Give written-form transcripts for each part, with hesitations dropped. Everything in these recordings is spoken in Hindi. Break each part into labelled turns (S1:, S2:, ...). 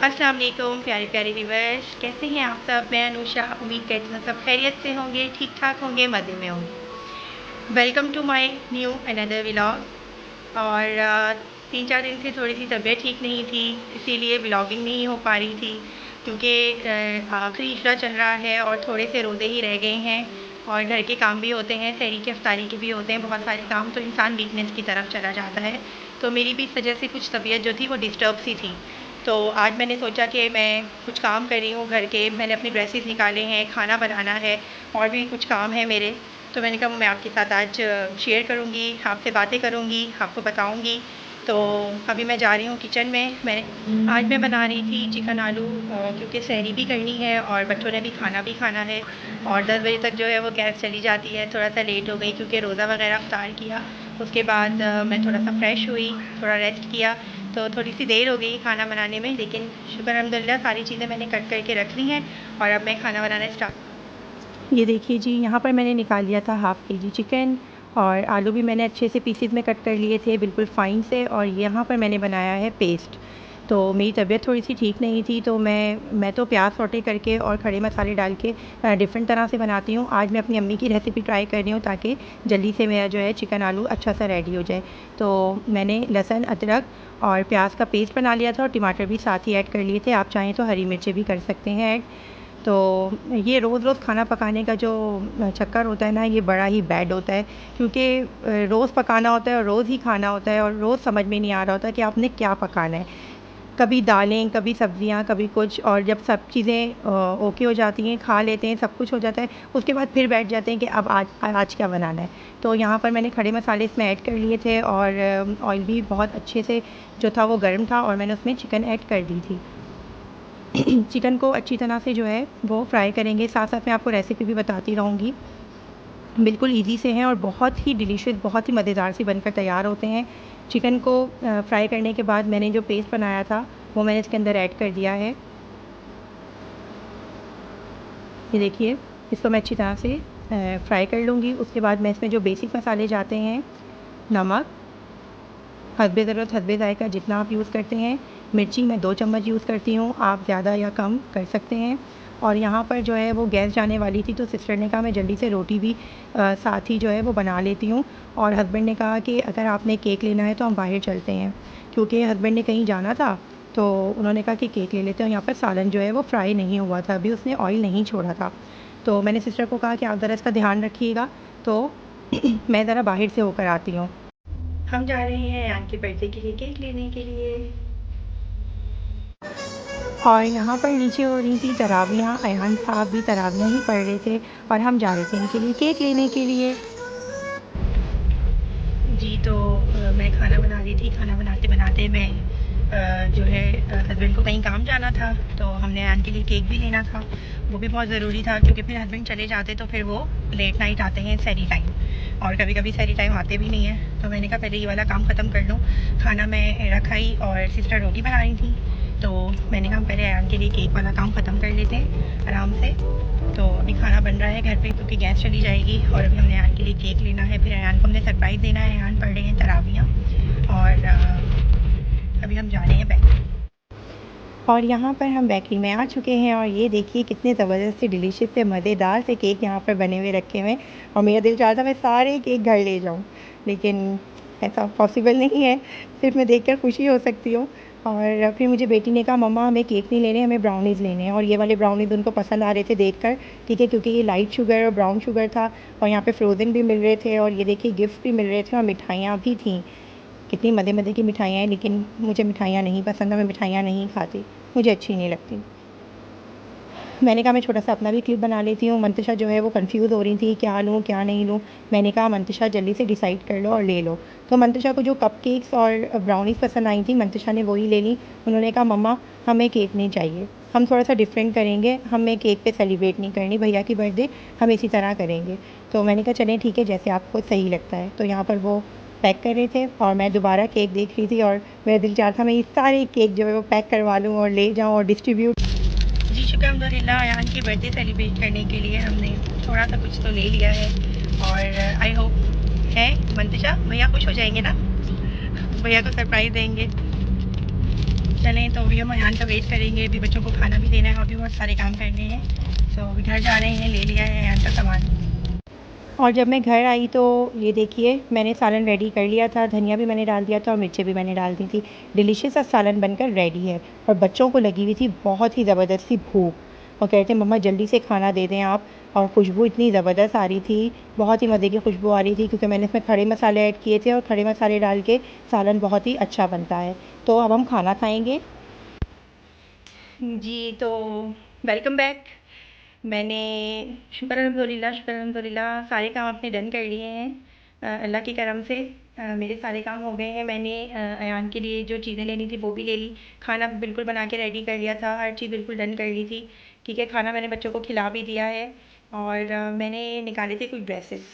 S1: अस्सलाम वालेकुम प्यारे प्यारे व्यूअर्स, कैसे हैं आप सब। मैं अनुषा, उम्मीद करती हूँ सब खैरियत से होंगे, ठीक ठाक होंगे, मज़े में होंगे। Welcome to my new another vlog. और 3-4 दिन से थोड़ी सी तबीयत ठीक नहीं थी, इसीलिए व्लॉगिंग नहीं हो पा रही थी, क्योंकि आखिरी इशरा चल रहा है और थोड़े से रोज़े ही रह गए हैं और घर के काम भी होते हैं, सहरी के अफ्तारी के भी होते हैं, बहुत सारे काम, तो इंसान वीकनेस की तरफ चला जाता है। तो मेरी भी इस वजह से कुछ तबीयत जो थी वो डिस्टर्ब सी थी। तो आज मैंने सोचा कि मैं कुछ काम कर रही हूँ घर के, मैंने अपने ड्रेसेस निकाले हैं, खाना बनाना है और भी कुछ काम है मेरे। तो मैंने कहा मैं आपके साथ आज शेयर करूँगी, आपसे बातें करूँगी, आपको बताऊँगी। तो अभी मैं जा रही हूँ किचन में। आज मैं बना रही थी चिकन आलू, क्योंकि सहरी भी करनी है और बच्चों ने भी खाना है। और 10 बजे तक जो है वो गैस चली जाती है। थोड़ा सा लेट हो गई क्योंकि रोज़ा वगैरह अफ्तार किया, उसके बाद मैं थोड़ा सा फ्रेश हुई, थोड़ा रेस्ट किया, तो थोड़ी सी देर हो गई खाना बनाने में। लेकिन शुक्र अल्हम्दुलिल्लाह सारी चीज़ें मैंने कट करके रख ली हैं और अब मैं खाना बनाना स्टार्ट। ये देखिए जी, यहाँ पर मैंने निकाल लिया था हाफ़ के जी चिकन और आलू भी मैंने अच्छे से पीसेस में कट कर लिए थे, बिल्कुल फ़ाइन से। और यहाँ पर मैंने बनाया है पेस्ट। तो मेरी तबीयत थोड़ी सी ठीक नहीं थी, तो मैं तो प्याज सौटे करके और खड़े मसाले डाल के डिफरेंट तरह से बनाती हूँ। आज मैं अपनी अम्मी की रेसिपी ट्राई कर रही हूँ ताकि जल्दी से मेरा जो है चिकन आलू अच्छा सा रेडी हो जाए। तो मैंने लहसुन, अदरक और प्याज का पेस्ट बना लिया था और टमाटर भी साथ ही ऐड कर लिए थे। आप चाहें तो हरी मिर्चें भी कर सकते हैं ऐड। तो ये रोज़ रोज़ खाना पकाने का जो चक्कर होता है ना, ये बड़ा ही बैड होता है, क्योंकि रोज़ पकाना होता है और रोज़ ही खाना होता है और रोज़ समझ में नहीं आ रहा होता कि आपने क्या पकाना है। कभी दालें, कभी सब्ज़ियाँ, कभी कुछ, और जब सब चीज़ें ओके हो जाती हैं, खा लेते हैं, सब कुछ हो जाता है, उसके बाद फिर बैठ जाते हैं कि अब आज क्या बनाना है। तो यहाँ पर मैंने खड़े मसाले इसमें ऐड कर लिए थे और ऑयल भी बहुत अच्छे से जो था वो गर्म था और मैंने उसमें चिकन ऐड कर दी थी। चिकन को अच्छी तरह से जो है वो फ्राई करेंगे, साथ साथ मैं आपको रेसिपी भी बताती रहूँगी। बिल्कुल ईज़ी से हैं और बहुत ही डिलीशियस, बहुत ही मज़ेदार से बनकर तैयार होते हैं। चिकन को फ्राई करने के बाद मैंने जो पेस्ट बनाया था वो मैंने इसके अंदर ऐड कर दिया है। ये देखिए, इसको मैं अच्छी तरह से फ्राई कर लूँगी। उसके बाद मैं इसमें जो बेसिक मसाले जाते हैं, नमक, हस्बे ज़रूरत, हस्बे ज़ायक़ा, जितना आप यूज़ करते हैं। मिर्ची मैं 2 चम्मच यूज़ करती हूँ, आप ज़्यादा या कम कर सकते हैं। और यहाँ पर जो है वो गैस जाने वाली थी, तो सिस्टर ने कहा मैं जल्दी से रोटी भी साथ ही जो है वो बना लेती हूँ। और हस्बैंड ने कहा कि अगर आपने केक लेना है तो हम बाहर चलते हैं, क्योंकि हस्बैंड ने कहीं जाना था, तो उन्होंने कहा कि केक ले लेते हैं। यहाँ पर सालन जो है वो फ्राई नहीं हुआ था, अभी उसने ऑयल नहीं छोड़ा था। तो मैंने सिस्टर को कहा कि आप ज़रा इसका ध्यान रखिएगा, तो मैं ज़रा बाहर से होकर आती हूँ। हम जा रहे हैं अयान के बर्थडे के लिए केक लेने के लिए। और यहाँ पर नीचे हो रही थी तरावियाँ, अयान साहब भी तरावियाँ ही पढ़ रहे थे और हम जा रहे थे इनके लिए केक लेने के लिए। जी, तो मैं खाना बना रही थी। खाना बनाते बनाते मैं जो है हस्बैंड को कहीं काम जाना था, तो हमने अयान के लिए केक भी लेना था। वो भी बहुत ज़रूरी था, क्योंकि फिर हस्बैंड चले जाते तो फिर वो लेट नाइट आते हैं सहरी टाइम, और कभी कभी सहरी टाइम आते भी नहीं हैं। तो मैंने कहा पहले ये वाला काम ख़त्म कर लूँ। खाना मैं रखा ही और सिस्टर रोटी बना रही थी, तो मैंने कहा पहले अयान के लिए केक वाला काम ख़त्म कर लेते हैं आराम से। तो अभी खाना बन रहा है घर पे, क्योंकि गैस चली जाएगी, और अभी हमने अयान के लिए केक लेना है, फिर अयान को हमने सरप्राइज़ देना है। अयान पढ़ रहे हैं तरावियाँ और अभी हम जा रहे हैं बेकरी। और यहाँ पर हम बेकरी में आ चुके हैं और ये देखिए कितने ज़बरदस्त से डिलीशियस से मज़ेदार से केक यहाँ पर बने हुए रखे हुए हैं। और मेरा दिल चाहता मैं सारे केक घर ले जाऊँ, लेकिन ऐसा पॉसिबल नहीं है, सिर्फ मैं देखकर खुशी हो सकती हूँ। और फिर मुझे बेटी ने कहा मम्मा हमें केक नहीं लेने, हमें ब्राउनीज़ लेने हैं। और ये वाले ब्राउनीज़ उनको पसंद आ रहे थे देखकर, ठीक है, क्योंकि ये लाइट शुगर और ब्राउन शुगर था और यहाँ पे फ्रोज़न भी मिल रहे थे, और ये देखिए गिफ्ट भी मिल रहे थे और मिठाइयाँ भी थीं। कितनी मज़े मज़े की मिठाइयाँ हैं, लेकिन मुझे मिठाइयाँ नहीं पसंद है, मैं मिठाइयाँ नहीं खाती, मुझे अच्छी नहीं लगती। मैंने कहा मैं छोटा सा अपना भी क्लिप बना लेती हूँ। मंतशा जो है वो कंफ्यूज हो रही थी क्या लूँ क्या नहीं लूँ। मैंने कहा मंतशा जल्दी से डिसाइड कर लो और ले लो। तो मंतशा को जो कपकेक्स और ब्राउनीज़ पसंद आई थी, मंतशा ने वही ले ली। उन्होंने कहा मम्मा हमें केक नहीं चाहिए, हम थोड़ा सा डिफरेंट करेंगे, हमें केक पे सेलिब्रेट नहीं करनी, भैया की बर्थडे हम इसी तरह करेंगे। तो मैंने कहा चलें ठीक है, जैसे आपको सही लगता है। तो यहाँ पर वो पैक कर रहे थे और मैं दोबारा केक देख रही थी और मेरा दिल चाहता था मैं ये सारे केक जो है वो पैक करवा लूँ और ले जाऊँ और डिस्ट्रीब्यूट। जी शुक्र अल्हम्दुलिल्लाह, अयान की बर्थडे सेलिब्रेट करने के लिए हमने थोड़ा सा कुछ तो ले लिया है। और आई होप है मंतशा भैया खुश हो जाएंगे ना, भैया को सरप्राइज़ देंगे। चलें तो अभी हम अयान का वेट करेंगे, अभी बच्चों को खाना भी देना है और भी बहुत सारे काम करने हैं। तो अभी घर जा रहे हैं, ले लिया है अयान का सामान। और जब मैं घर आई तो ये देखिए मैंने सालन रेडी कर लिया था, धनिया भी मैंने डाल दिया था और मिर्चें भी मैंने डाल दी थी। डिलीशियस सा सालन बनकर रेडी है और बच्चों को लगी हुई थी बहुत ही ज़बरदस्त सी भूख और कह रहे थे मम्मा जल्दी से खाना दे दें आप। और खुशबू इतनी ज़बरदस्त आ रही थी, बहुत ही मज़े की खुशबू आ रही थी क्योंकि मैंने इसमें खड़े मसाले ऐड किए थे और खड़े मसाले डाल के सालन बहुत ही अच्छा बनता है। तो अब हम खाना खाएँगे। जी, तो वेलकम बैक। मैंने शुक्र अल्हम्दुलिल्लाह सारे काम अपने डन कर लिए हैं। अल्लाह की करम से मेरे सारे काम हो गए हैं। मैंने अयान के लिए जो चीज़ें लेनी थी वो भी ले ली, खाना बिल्कुल बना के रेडी कर लिया था, हर चीज़ बिल्कुल डन कर ली थी। ठीक है, खाना मैंने बच्चों को खिला भी दिया है और मैंने निकाले थे कुछ ड्रेसेस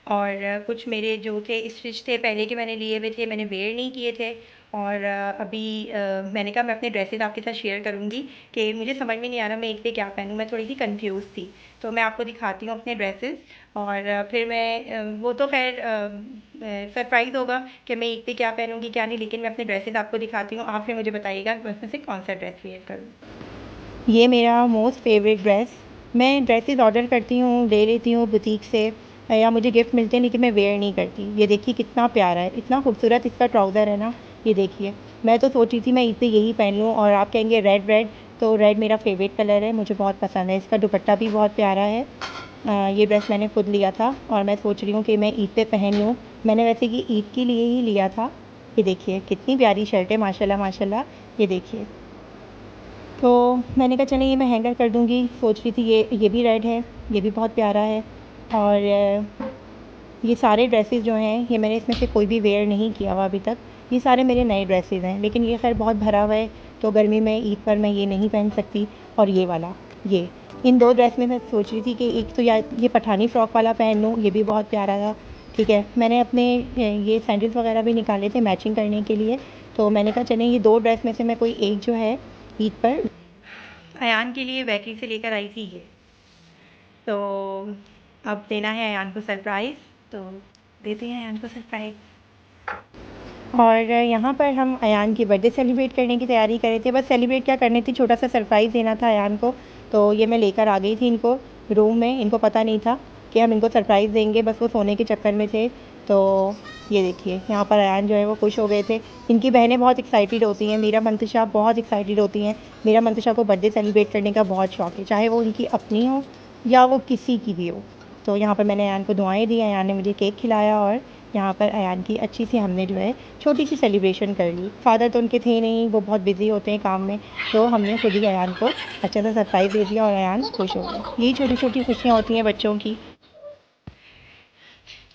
S1: और कुछ मेरे जो थे स्टिच थे पहले के मैंने लिए हुए थे, मैंने वेयर नहीं किए थे। और अभी मैंने कहा मैं अपने ड्रेसेस आपके साथ शेयर करूँगी कि मुझे समझ में नहीं आ रहा मैं एक पे क्या पहनूँ, मैं थोड़ी सी कंफ्यूज थी। तो मैं आपको दिखाती हूँ अपने ड्रेसेस और फिर मैं वो तो खैर सरप्राइज़ होगा कि मैं एक पे क्या पहनूँगी क्या नहीं, लेकिन मैं अपने ड्रेसेस आपको दिखाती हूँ। आप फिर मुझे बताइएगा कि उसमें से कौन सा ड्रेस वेयर करूँ। ये मेरा मोस्ट फेवरेट ड्रेस, मैं ड्रेसेस ऑर्डर करती हूँ, ले लेती हूँ बुटीक से या मुझे गिफ्ट मिलते हैं लेकिन मैं वेयर नहीं करती। ये देखिए कितना प्यारा है, इतना खूबसूरत इसका ट्राउज़र है ना, ये देखिए। मैं तो सोची थी मैं ईद पे यही पहन लूँ और आप कहेंगे रेड रेड, तो रेड मेरा फेवरेट कलर है, मुझे बहुत पसंद है। इसका दुपट्टा भी बहुत प्यारा है। ये ड्रेस मैंने खुद लिया था और मैं सोच रही हूँ कि मैं ईद पे पहन लूँ। मैंने वैसे कि ईद के लिए ही लिया था। ये देखिए कितनी प्यारी शर्ट है, माशाल्लाह माशाल्लाह। ये देखिए, तो मैंने कहा चलें ये मैं हैंगर कर दूँगी। सोच रही थी ये भी रेड है, ये भी बहुत प्यारा है। और ये सारे ड्रेसेस जो हैं ये मैंने इसमें से कोई भी वेयर नहीं किया हुआ अभी तक। ये सारे मेरे नए ड्रेसेस हैं, लेकिन ये खैर बहुत भरा हुआ है तो गर्मी में ईद पर मैं ये नहीं पहन सकती। और ये वाला, ये इन दो ड्रेस में मैं सोच रही थी कि एक तो या ये पठानी फ्रॉक वाला पहन लूँ, ये भी बहुत प्यारा था। ठीक है, मैंने अपने ये सैंडल्स वगैरह भी निकाले थे मैचिंग करने के लिए। तो मैंने कहा चलें ये दो ड्रेस में से मैं कोई एक जो है ईद पर अयान के लिए बेकरी से लेकर आई थी ये। तो अब देना है अयान को सरप्राइज़, तो देते हैं अयान को सरप्राइज़। और यहाँ पर हम अयान की बर्थडे सेलिब्रेट करने की तैयारी कर रहे थे। बस सेलिब्रेट क्या करनी थी, छोटा सा सरप्राइज़ देना था अयान को। तो ये मैं लेकर आ गई थी इनको रूम में, इनको पता नहीं था कि हम इनको सरप्राइज़ देंगे, बस वो सोने के चक्कर में थे। तो ये देखिए यहाँ पर अयान जो है वो खुश हो गए थे। इनकी बहनें बहुत एक्साइटेड होती हैं, मीरा मंतशा बहुत एक्साइटेड होती हैं। मीरा मंतशा को बर्थडे सेलिब्रेट करने का बहुत शौक है, चाहे वो उनकी अपनी हो या वो किसी की भी हो। तो यहाँ पर मैंने अयान को दुआएँ दी, अयान ने मुझे केक खिलाया और यहाँ पर अयान की अच्छी सी हमने जो है छोटी सी सेलिब्रेशन कर ली। फ़ादर तो उनके थे नहीं, वो बहुत बिज़ी होते हैं काम में, तो हमने खुद ही अयान को अच्छा सा सरप्राइज़ दे दिया और अयान खुश हो गया। यही छोटी छोटी खुशियाँ होती हैं बच्चों की।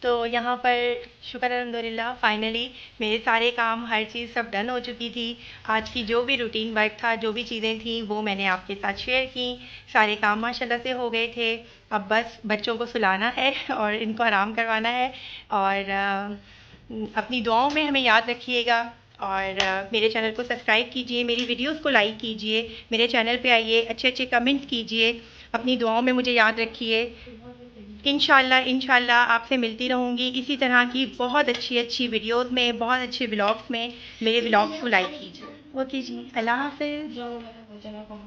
S1: तो यहाँ पर शुक्र अल्हम्दुलिल्लाह फाइनली मेरे सारे काम हर चीज़ सब डन हो चुकी थी। आज की जो भी रूटीन वर्क था, जो भी चीज़ें थी वो मैंने आपके साथ शेयर की। सारे काम माशाल्लाह से हो गए थे। अब बस बच्चों को सुलाना है और इनको आराम करवाना है। और अपनी दुआओं में हमें याद रखिएगा और मेरे चैनल को सब्सक्राइब कीजिए, मेरी वीडियोस को लाइक कीजिए, मेरे चैनल पे आइए, अच्छे अच्छे कमेंट कीजिए, अपनी दुआओं में मुझे याद रखिए। इंशाल्लाह आपसे मिलती रहूँगी इसी तरह की बहुत अच्छी अच्छी वीडियोस में, बहुत अच्छे व्लॉग्स में। मेरे व्लॉग्स को लाइक कीजिए। ओके जी, अल्लाह हाफ़िज़।